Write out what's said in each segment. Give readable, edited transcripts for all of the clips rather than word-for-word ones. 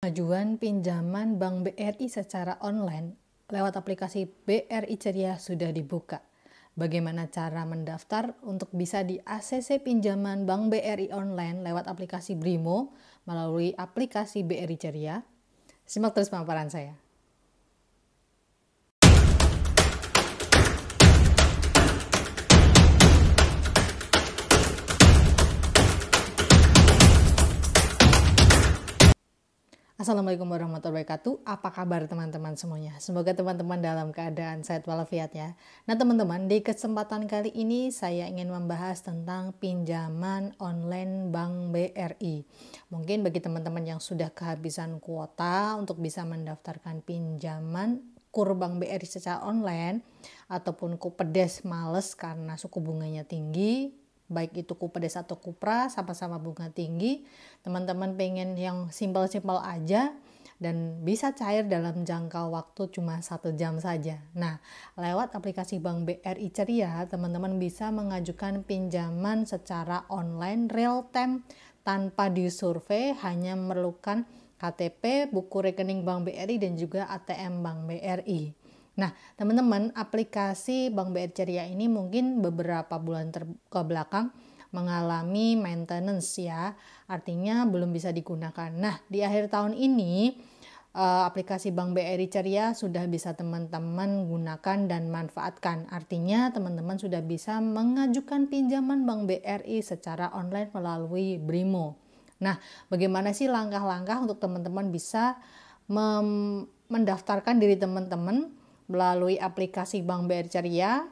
Pengajuan pinjaman Bank BRI secara online lewat aplikasi BRI Ceria sudah dibuka. Bagaimana cara mendaftar untuk bisa di ACC pinjaman Bank BRI online lewat aplikasi Brimo melalui aplikasi BRI Ceria? Simak terus pemaparan saya. Assalamualaikum warahmatullahi wabarakatuh. Apa kabar teman-teman semuanya? Semoga teman-teman dalam keadaan sehat walafiat ya. Nah teman-teman, di kesempatan kali ini saya ingin membahas tentang pinjaman online Bank BRI. Mungkin bagi teman-teman yang sudah kehabisan kuota untuk bisa mendaftarkan pinjaman KUR Bank BRI secara online, ataupun kupedes males karena suku bunganya tinggi, baik itu kupedes atau kupra sama-sama bunga tinggi, teman-teman pengen yang simpel-simpel aja dan bisa cair dalam jangka waktu cuma 1 jam saja. Nah, lewat aplikasi Bank BRI Ceria, teman-teman bisa mengajukan pinjaman secara online real time tanpa disurvei, hanya memerlukan KTP, buku rekening Bank BRI dan juga ATM Bank BRI. Nah, teman-teman, aplikasi Bank BRI Ceria ini mungkin beberapa bulan ke belakang mengalami maintenance ya, artinya belum bisa digunakan. Nah, di akhir tahun ini aplikasi Bank BRI Ceria sudah bisa teman-teman gunakan dan manfaatkan. Artinya teman-teman sudah bisa mengajukan pinjaman Bank BRI secara online melalui Brimo. Nah, bagaimana sih langkah-langkah untuk teman-teman bisa mendaftarkan diri teman-teman melalui aplikasi Bank BRI Ceria,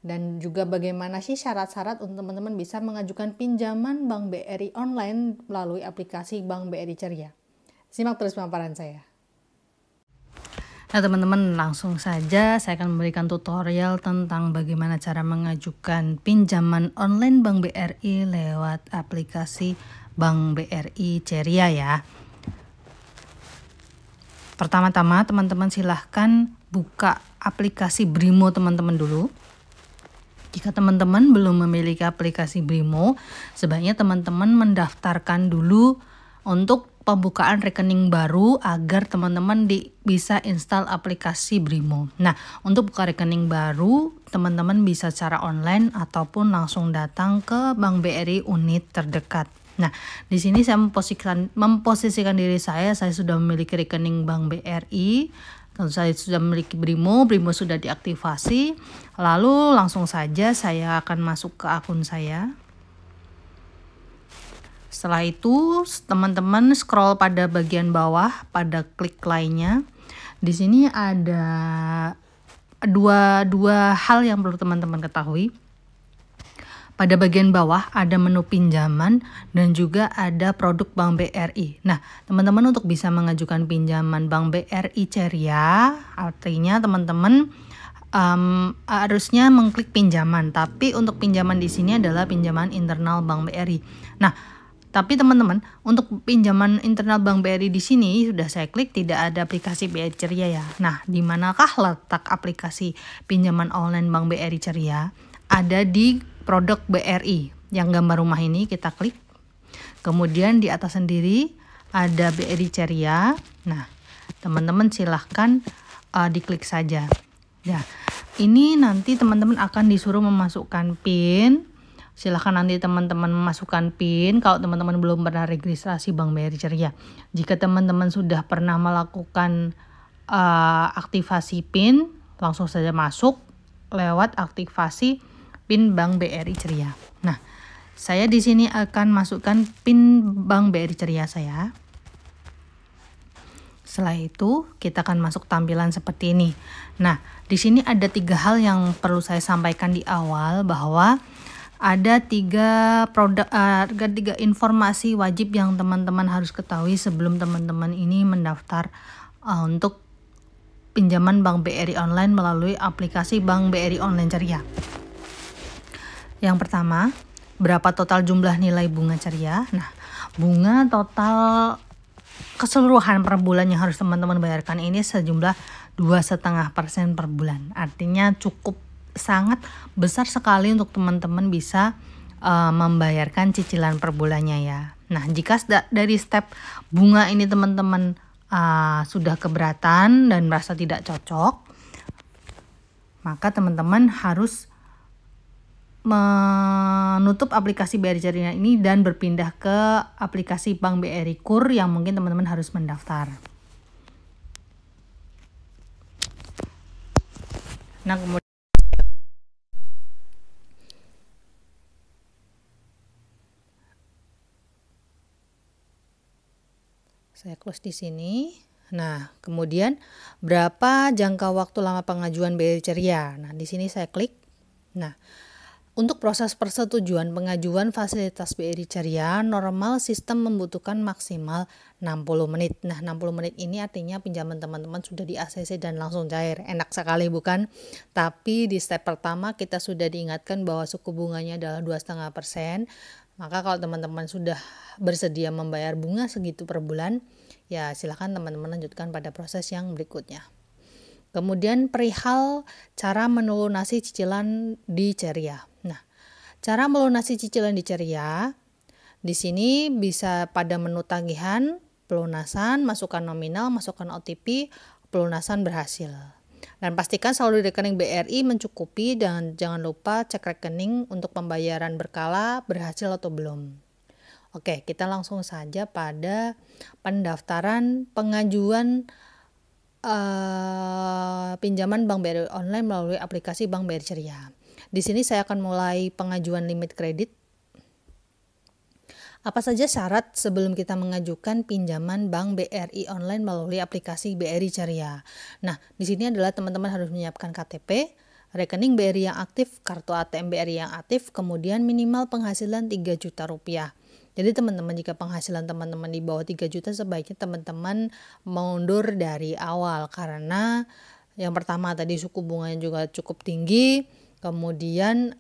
dan juga bagaimana sih syarat-syarat untuk teman-teman bisa mengajukan pinjaman Bank BRI online melalui aplikasi Bank BRI Ceria. Simak terus pemaparan saya. Nah teman-teman, langsung saja saya akan memberikan tutorial tentang bagaimana cara mengajukan pinjaman online Bank BRI lewat aplikasi Bank BRI Ceria ya. Pertama-tama teman-teman silahkan buka aplikasi Brimo teman-teman dulu. Jika teman-teman belum memiliki aplikasi Brimo, sebaiknya teman-teman mendaftarkan dulu untuk pembukaan rekening baru agar teman-teman bisa install aplikasi Brimo. Nah, untuk buka rekening baru, teman-teman bisa secara online ataupun langsung datang ke Bank BRI unit terdekat. Nah, di sini saya memposisikan diri saya sudah memiliki rekening Bank BRI. Tentu saya sudah memiliki Brimo sudah diaktifasi. Lalu langsung saja saya akan masuk ke akun saya. Setelah itu teman-teman scroll pada bagian bawah pada klik lainnya. Di sini ada dua hal yang perlu teman-teman ketahui. Pada bagian bawah ada menu pinjaman dan juga ada produk Bank BRI. Nah, teman-teman untuk bisa mengajukan pinjaman Bank BRI Ceria, artinya teman-teman harusnya mengklik pinjaman. Tapi untuk pinjaman di sini adalah pinjaman internal Bank BRI. Nah, tapi teman-teman untuk pinjaman internal Bank BRI di sini sudah saya klik, tidak ada aplikasi BRI Ceria ya. Nah, di manakah letak aplikasi pinjaman online Bank BRI Ceria? Ada di produk BRI yang gambar rumah ini, kita klik. Kemudian di atas sendiri ada BRI Ceria. Nah, teman-teman silahkan diklik saja. Ya, ini nanti teman-teman akan disuruh memasukkan PIN. Silahkan nanti teman-teman memasukkan PIN kalau teman-teman belum pernah registrasi Bank BRI Ceria. Jika teman-teman sudah pernah melakukan aktivasi PIN, langsung saja masuk lewat aktivasi PIN Bank BRI Ceria. Nah, saya di sini akan masukkan PIN Bank BRI Ceria saya. Setelah itu, kita akan masuk tampilan seperti ini. Nah, di sini ada 3 hal yang perlu saya sampaikan di awal, bahwa ada 3 informasi wajib yang teman-teman harus ketahui sebelum teman-teman ini mendaftar untuk pinjaman Bank BRI online melalui aplikasi Bank BRI Online Ceria. Yang pertama, berapa total jumlah nilai bunga Ceria? Nah, bunga total keseluruhan per bulan yang harus teman-teman bayarkan ini sejumlah 2,5% per bulan. Artinya cukup sangat besar sekali untuk teman-teman bisa membayarkan cicilan per bulannya ya. Nah, jika dari step bunga ini teman-teman sudah keberatan dan merasa tidak cocok, maka teman-teman harus menutup aplikasi BRI Ceria ini dan berpindah ke aplikasi Bank BRI KUR yang mungkin teman-teman harus mendaftar. Nah, kemudian saya close di sini. Nah, kemudian berapa jangka waktu lama pengajuan BRI Ceria? Nah, di sini saya klik. Nah, untuk proses persetujuan pengajuan fasilitas BRI Ceria, normal sistem membutuhkan maksimal 60 menit. Nah, 60 menit ini artinya pinjaman teman-teman sudah di ACC dan langsung cair. Enak sekali bukan? Tapi di step pertama kita sudah diingatkan bahwa suku bunganya adalah 2,5%. Maka kalau teman-teman sudah bersedia membayar bunga segitu per bulan, ya silakan teman-teman lanjutkan pada proses yang berikutnya. Kemudian perihal cara melunasi cicilan di Ceria. Nah, cara melunasi cicilan di Ceria di sini bisa pada menu tagihan, pelunasan, masukkan nominal, masukkan OTP, pelunasan berhasil. Dan pastikan saldo di rekening BRI mencukupi dan jangan lupa cek rekening untuk pembayaran berkala berhasil atau belum. Oke, kita langsung saja pada pendaftaran pengajuan pinjaman Bank BRI online melalui aplikasi Bank BRI Ceria. Di sini saya akan mulai pengajuan limit kredit. Apa saja syarat sebelum kita mengajukan pinjaman Bank BRI online melalui aplikasi BRI Ceria? Nah, di sini adalah teman-teman harus menyiapkan KTP, rekening BRI yang aktif, kartu ATM BRI yang aktif, kemudian minimal penghasilan 3 juta rupiah. Jadi teman-teman jika penghasilan teman-teman di bawah 3 juta sebaiknya teman-teman mundur dari awal karena yang pertama tadi suku bunganya juga cukup tinggi, kemudian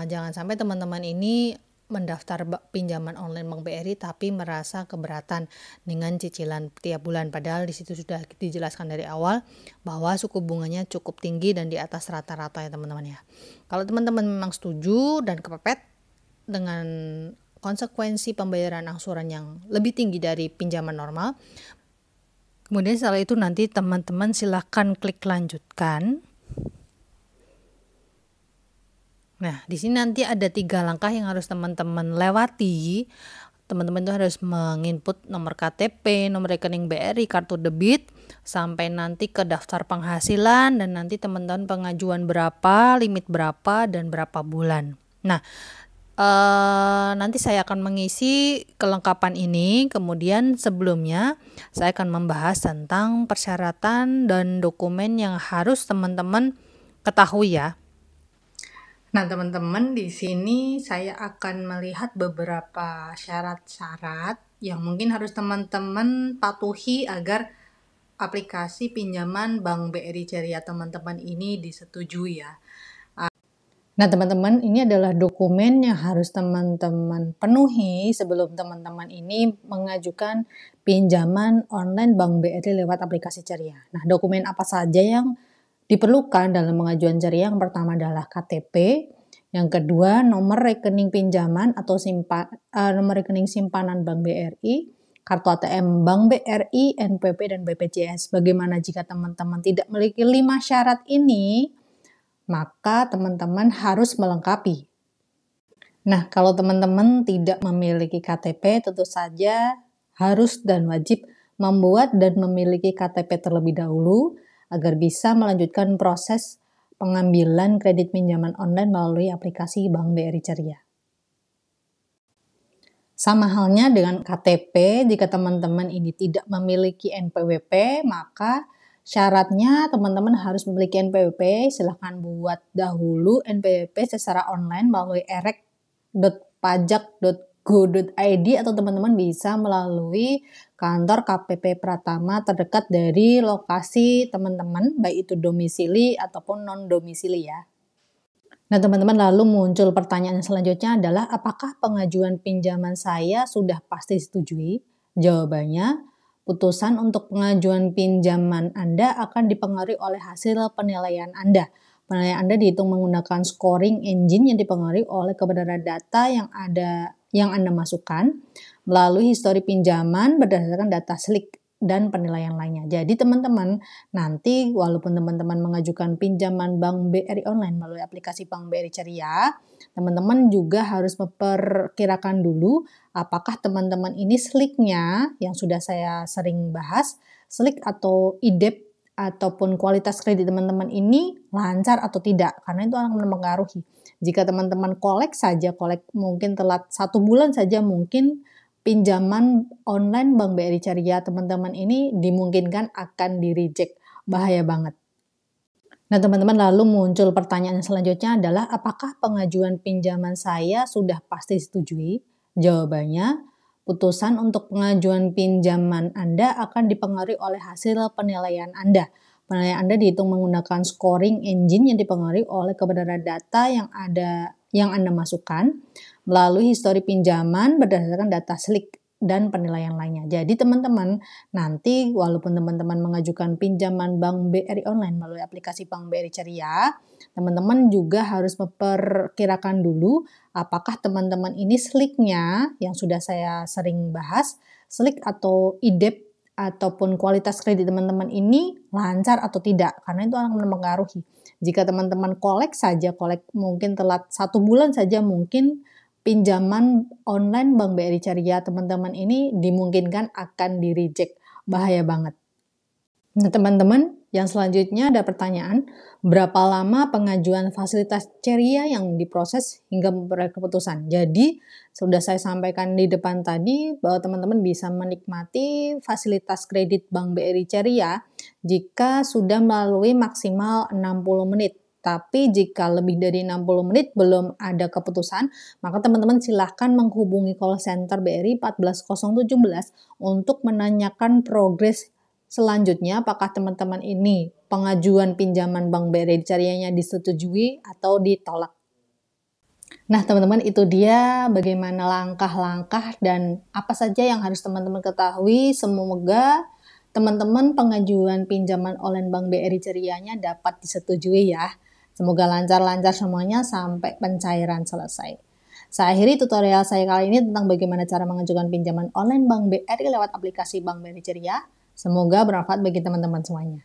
jangan sampai teman-teman ini mendaftar pinjaman online Bank BRI tapi merasa keberatan dengan cicilan tiap bulan padahal di situ sudah dijelaskan dari awal bahwa suku bunganya cukup tinggi dan di atas rata-rata ya teman-teman ya. Kalau teman-teman memang setuju dan kepepet dengan konsekuensi pembayaran angsuran yang lebih tinggi dari pinjaman normal. Kemudian setelah itu nanti teman-teman silahkan klik lanjutkan. Nah, di sini nanti ada 3 langkah yang harus teman-teman lewati. Teman-teman itu harus menginput nomor KTP, nomor rekening BRI, kartu debit, sampai nanti ke daftar penghasilan dan nanti teman-teman pengajuan berapa, limit berapa, dan berapa bulan. Nah, nanti saya akan mengisi kelengkapan ini, kemudian sebelumnya saya akan membahas tentang persyaratan dan dokumen yang harus teman-teman ketahui ya. Nah teman-teman, di sini saya akan melihat beberapa syarat-syarat yang mungkin harus teman-teman patuhi agar aplikasi pinjaman Bank BRI Ceria teman-teman ini disetujui ya. Nah teman-teman, ini adalah dokumen yang harus teman-teman penuhi sebelum teman-teman ini mengajukan pinjaman online Bank BRI lewat aplikasi Ceria. Nah dokumen apa saja yang diperlukan dalam pengajuan Ceria? Yang pertama adalah KTP, yang kedua nomor rekening pinjaman atau nomor rekening simpanan Bank BRI, kartu ATM Bank BRI, NPP, dan BPJS. Bagaimana jika teman-teman tidak memiliki 5 syarat ini? Maka teman-teman harus melengkapi. Nah, kalau teman-teman tidak memiliki KTP, tentu saja harus dan wajib membuat dan memiliki KTP terlebih dahulu agar bisa melanjutkan proses pengambilan kredit pinjaman online melalui aplikasi Bank BRI Ceria. Sama halnya dengan KTP, jika teman-teman ini tidak memiliki NPWP, maka syaratnya teman-teman harus memiliki NPWP. Silahkan buat dahulu NPWP secara online melalui erek.pajak.go.id atau teman-teman bisa melalui kantor KPP Pratama terdekat dari lokasi teman-teman, baik itu domisili ataupun non-domisili ya. Nah teman-teman, lalu muncul pertanyaan selanjutnya adalah apakah pengajuan pinjaman saya sudah pasti disetujui? Jawabannya, putusan untuk pengajuan pinjaman Anda akan dipengaruhi oleh hasil penilaian Anda. Penilaian Anda dihitung menggunakan scoring engine yang dipengaruhi oleh kebenaran data yang Anda masukkan melalui histori pinjaman berdasarkan data SLIC dan penilaian lainnya. Jadi teman-teman, nanti walaupun teman-teman mengajukan pinjaman Bank BRI online melalui aplikasi Bank BRI Ceria, teman-teman juga harus memperkirakan dulu apakah teman-teman ini SLIK-nya yang sudah saya sering bahas, SLIK atau IDEP ataupun kualitas kredit teman-teman ini lancar atau tidak, karena itu akan mempengaruhi. Jika teman-teman kolek mungkin telat 1 bulan saja, mungkin pinjaman online Bank BRI Ceria teman-teman ini dimungkinkan akan di-reject. Bahaya banget. Nah teman-teman, lalu muncul pertanyaan selanjutnya adalah apakah pengajuan pinjaman saya sudah pasti disetujui? Jawabannya, putusan untuk pengajuan pinjaman Anda akan dipengaruhi oleh hasil penilaian Anda. Penilaian Anda dihitung menggunakan scoring engine yang dipengaruhi oleh kebenaran data yang Anda masukkan melalui histori pinjaman berdasarkan data SLIK dan penilaian lainnya. Jadi teman-teman, nanti walaupun teman-teman mengajukan pinjaman Bank BRI online melalui aplikasi Bank BRI Ceria, teman-teman juga harus memperkirakan dulu apakah teman-teman ini SLIK-nya yang sudah saya sering bahas, SLIK atau IDEP ataupun kualitas kredit teman-teman ini lancar atau tidak, karena itu akan mempengaruhi. Jika teman-teman kolek mungkin telat 1 bulan saja, mungkin pinjaman online Bank BRI Ceria teman-teman ini dimungkinkan akan di-reject. Bahaya banget. Nah teman-teman, yang selanjutnya ada pertanyaan, berapa lama pengajuan fasilitas Ceria yang diproses hingga memperoleh keputusan? Jadi, sudah saya sampaikan di depan tadi bahwa teman-teman bisa menikmati fasilitas kredit Bank BRI Ceria jika sudah melalui maksimal 60 menit. Tapi jika lebih dari 60 menit belum ada keputusan, maka teman-teman silahkan menghubungi call center BRI 14017 untuk menanyakan progres selanjutnya, apakah teman-teman ini pengajuan pinjaman Bank BRI Cerianya disetujui atau ditolak. Nah teman-teman, itu dia bagaimana langkah-langkah dan apa saja yang harus teman-teman ketahui. Semoga teman-teman pengajuan pinjaman online Bank BRI Cerianya dapat disetujui ya. Semoga lancar-lancar semuanya sampai pencairan selesai. Saya akhiri tutorial saya kali ini tentang bagaimana cara mengajukan pinjaman online Bank BRI lewat aplikasi Bank BRI Ceria. Semoga bermanfaat bagi teman-teman semuanya.